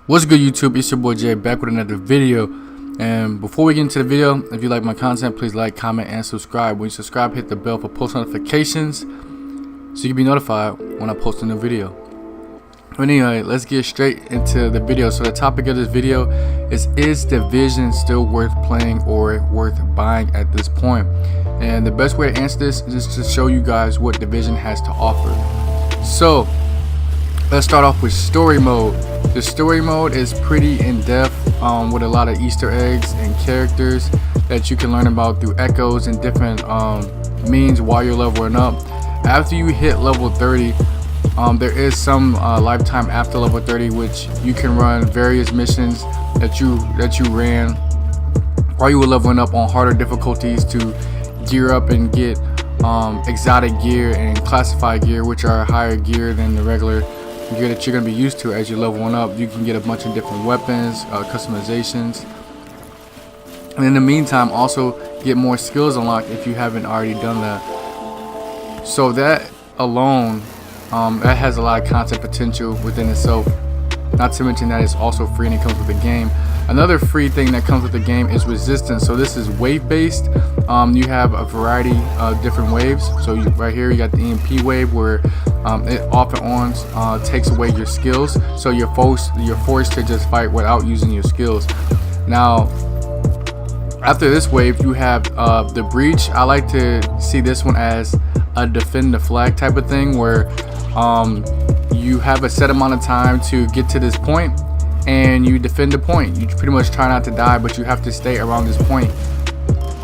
What's good, YouTube? It's your boy Jay back with another video. And before we get into the video, if you like my content, please like, comment, and subscribe. When you subscribe, hit the bell for post notifications so you can be notified when I post a new video. But anyway, let's get straight into the video. So the topic of this video is Division still worth playing or worth buying at this point? And the best way to answer this is just to show you guys what Division has to offer. So let's start off with story mode. The story mode is pretty in-depth with a lot of Easter eggs and characters that you can learn about through echoes and different means while you're leveling up. After you hit level 30, there is some lifetime after level 30, which you can run various missions that you ran while you were leveling up on harder difficulties to gear up and get exotic gear and classified gear, which are higher gear than the regular gear that you're going to be used to as you're leveling up. You can get a bunch of different weapons, customizations, and in the meantime also get more skills unlocked if you haven't already done that. So that alone, that has a lot of content potential within itself, not to mention that it's also free and it comes with the game. Another free thing that comes with the game is resistance. So this is wave based. You have a variety of different waves. So right here you got the EMP wave, where it off and on takes away your skills, so you're forced to just fight without using your skills. Now after this wave you have the breach. I like to see this one as a defend the flag type of thing, where you have a set amount of time to get to this point and you defend the point. You pretty much try not to die, but you have to stay around this point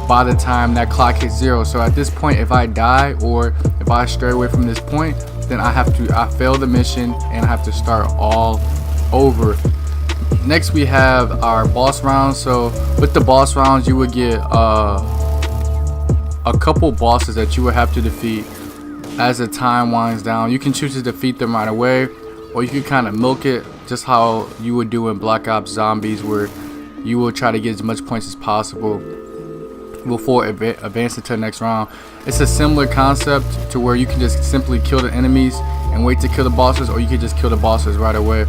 by the time that clock hits 0. So at this point, if I die or if I stray away from this point, then I fail the mission and I have to start all over. Next we have our boss rounds. So with the boss rounds you would get a couple bosses that you would have to defeat as the time winds down. You can choose to defeat them right away, or you can kind of milk it just how you would do in Black Ops Zombies, where you will try to get as much points as possible before advancing to the next round. It's a similar concept to where you can just simply kill the enemies and wait to kill the bosses, or you can just kill the bosses right away.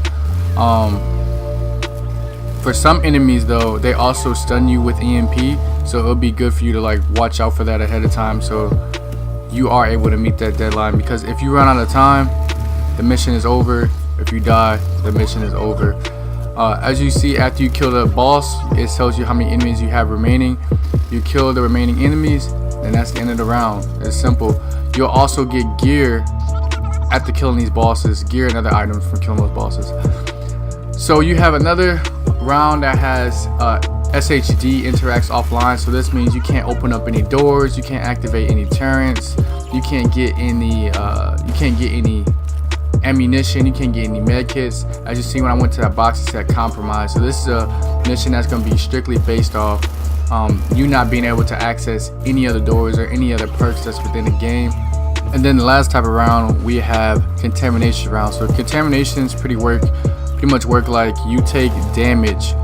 For some enemies though, they also stun you with EMP, so it'll be good for you to like watch out for that ahead of time, so you are able to meet that deadline. Because if you run out of time, the mission is over. If you die, the mission is over. As you see, after you kill the boss, it tells you how many enemies you have remaining. You kill the remaining enemies, and that's the end of the round. It's simple. You'll also get gear after killing these bosses, gear and other items from killing those bosses. So you have another round that has SHD interacts offline. So this means you can't open up any doors, you can't activate any turrets, you can't get any ammunition, you can't get any med kits. As you see, when I went to that box, it said compromise. So this is a mission that's going to be strictly based off you not being able to access any other doors or any other perks that's within the game. And then the last type of round, we have contamination round. So contaminations pretty much work like you take damage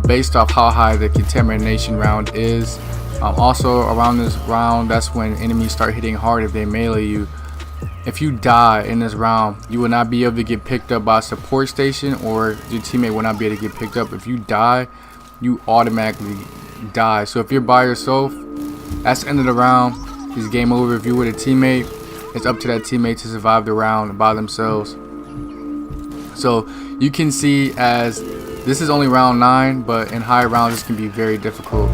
based off how high the contamination round is. Also around this round, that's when enemies start hitting hard if they melee you. If you die in this round, you will not be able to get picked up by a support station, or your teammate will not be able to get picked up. If you die, you automatically die. So if you're by yourself, that's the end of the round. It's game over. If you're with a teammate, it's up to that teammate to survive the round by themselves. So you can see, as this is only round 9, but in higher rounds this can be very difficult.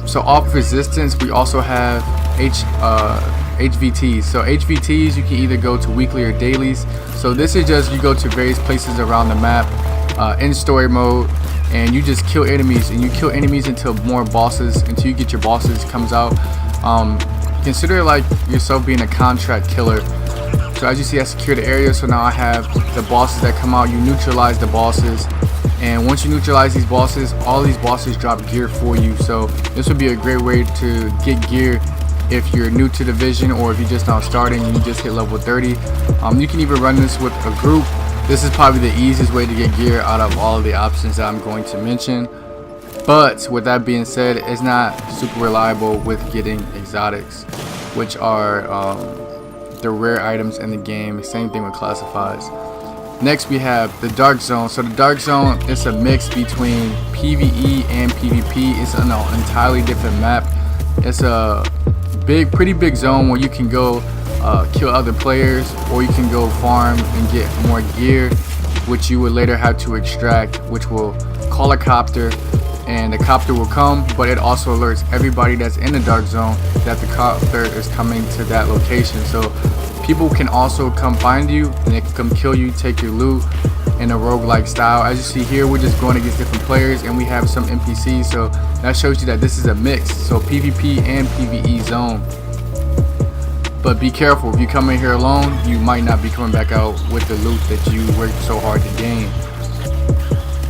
So off resistance, we also have HVTs. So HVTs, you can either go to weekly or dailies. So this is just, you go to various places around the map in story mode, and you just kill enemies, and you kill enemies until you get your bosses comes out. Consider like yourself being a contract killer. So as you see, I secure the area, so now I have the bosses that come out. You neutralize the bosses, and once you neutralize these bosses, all these bosses drop gear for you. So this would be a great way to get gear if you're new to Division, or if you're just now starting and you just hit level 30. You can even run this with a group. This is probably the easiest way to get gear out of all of the options that I'm going to mention. But with that being said, it's not super reliable with getting exotics, which are the rare items in the game. Same thing with classifieds. Next we have the Dark Zone. So the Dark Zone is a mix between PvE and PvP. It's an entirely different map. It's a pretty big zone where you can go kill other players, or you can go farm and get more gear, which you would later have to extract, which will call a copter, and the copter will come, but it also alerts everybody that's in the Dark Zone that the copter is coming to that location. So people can also come find you and they can come kill you, take your loot in a roguelike style. As you see here, we're just going against different players, and we have some NPCs, so that shows you that this is a mix, so PvP and PvE zone. But be careful, if you come in here alone, you might not be coming back out with the loot that you worked so hard to gain.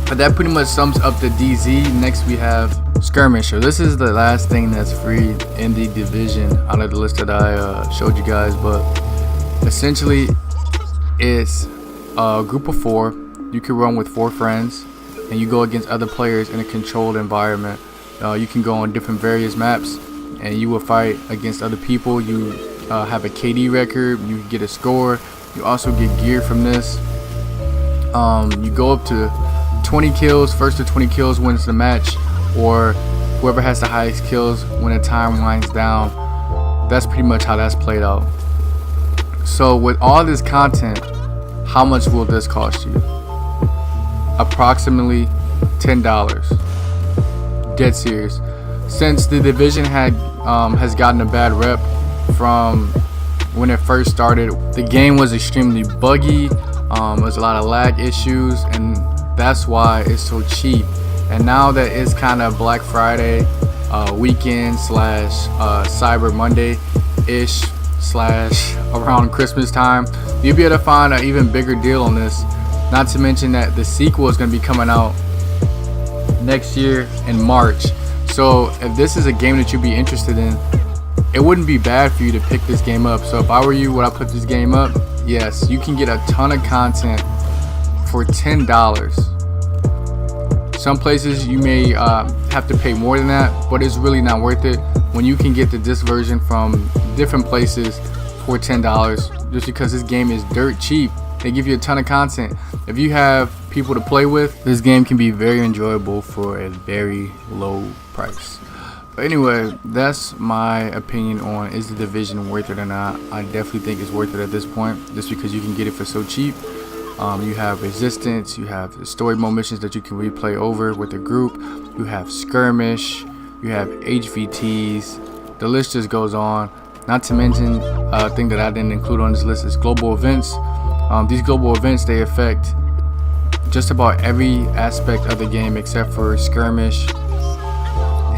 But that pretty much sums up the DZ. Next we have Skirmish. So this is the last thing that's free in the division out of the list that I showed you guys, but essentially it's a group of 4. You can run with 4 friends, and you go against other players in a controlled environment. You can go on different various maps, and you will fight against other people. You have a KD record, you get a score, you also get gear from this. You go up to 20 kills, first to 20 kills wins the match, or whoever has the highest kills when the time winds down. That's pretty much how that's played out. So with all this content, how much will this cost you? Approximately $10. Dead serious. Since the division has gotten a bad rep from when it first started, the game was extremely buggy. There was a lot of lag issues, and that's why it's so cheap. And now that it's kind of Black Friday weekend slash Cyber Monday ish slash around Christmas time, you'll be able to find an even bigger deal on this. Not to mention that the sequel is going to be coming out next year in March. So if this is a game that you'd be interested in, it wouldn't be bad for you to pick this game up. So if I were you, would I put this game up? Yes, you can get a ton of content for $10. Some places you may have to pay more than that, but it's really not worth it when you can get the disc version from different places for $10, just because this game is dirt cheap. They give you a ton of content. If you have people to play with, this game can be very enjoyable for a very low price. But anyway, that's my opinion on is the division worth it or not. I definitely think it's worth it at this point, just because you can get it for so cheap. You have Resistance, you have the story mode missions that you can replay over with a group, you have Skirmish, you have HVTs, the list just goes on. Not to mention a thing that I didn't include on this list is global events. These global events, they affect just about every aspect of the game except for Skirmish,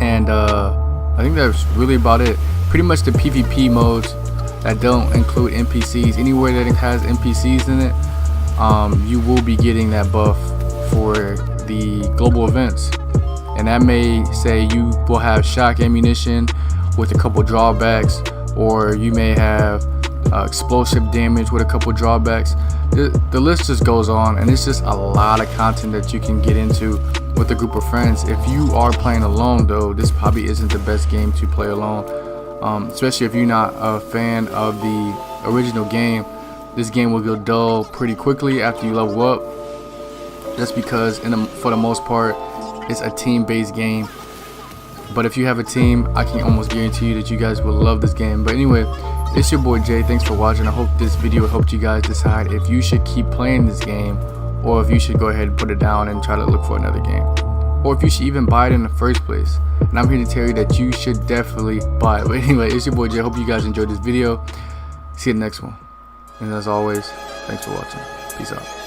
and I think that's really about it. Pretty much the PvP modes that don't include NPCs, anywhere that it has NPCs in it, you will be getting that buff for the global events, and that may say you will have shock ammunition with a couple drawbacks, or you may have explosive damage with a couple drawbacks. The list just goes on, and it's just a lot of content that you can get into with a group of friends. If you are playing alone though, this probably isn't the best game to play alone, especially if you're not a fan of the original game. This game will go dull pretty quickly after you level up, just because for the most part it's a team-based game. But if you have a team, I can almost guarantee you that you guys will love this game. But anyway, it's your boy Jay. Thanks for watching. I hope this video helped you guys decide if you should keep playing this game, or if you should go ahead and put it down and try to look for another game, or if you should even buy it in the first place. And I'm here to tell you that you should definitely buy it. But anyway, it's your boy Jay. Hope you guys enjoyed this video. See you in the next one. And as always, thanks for watching. Peace out.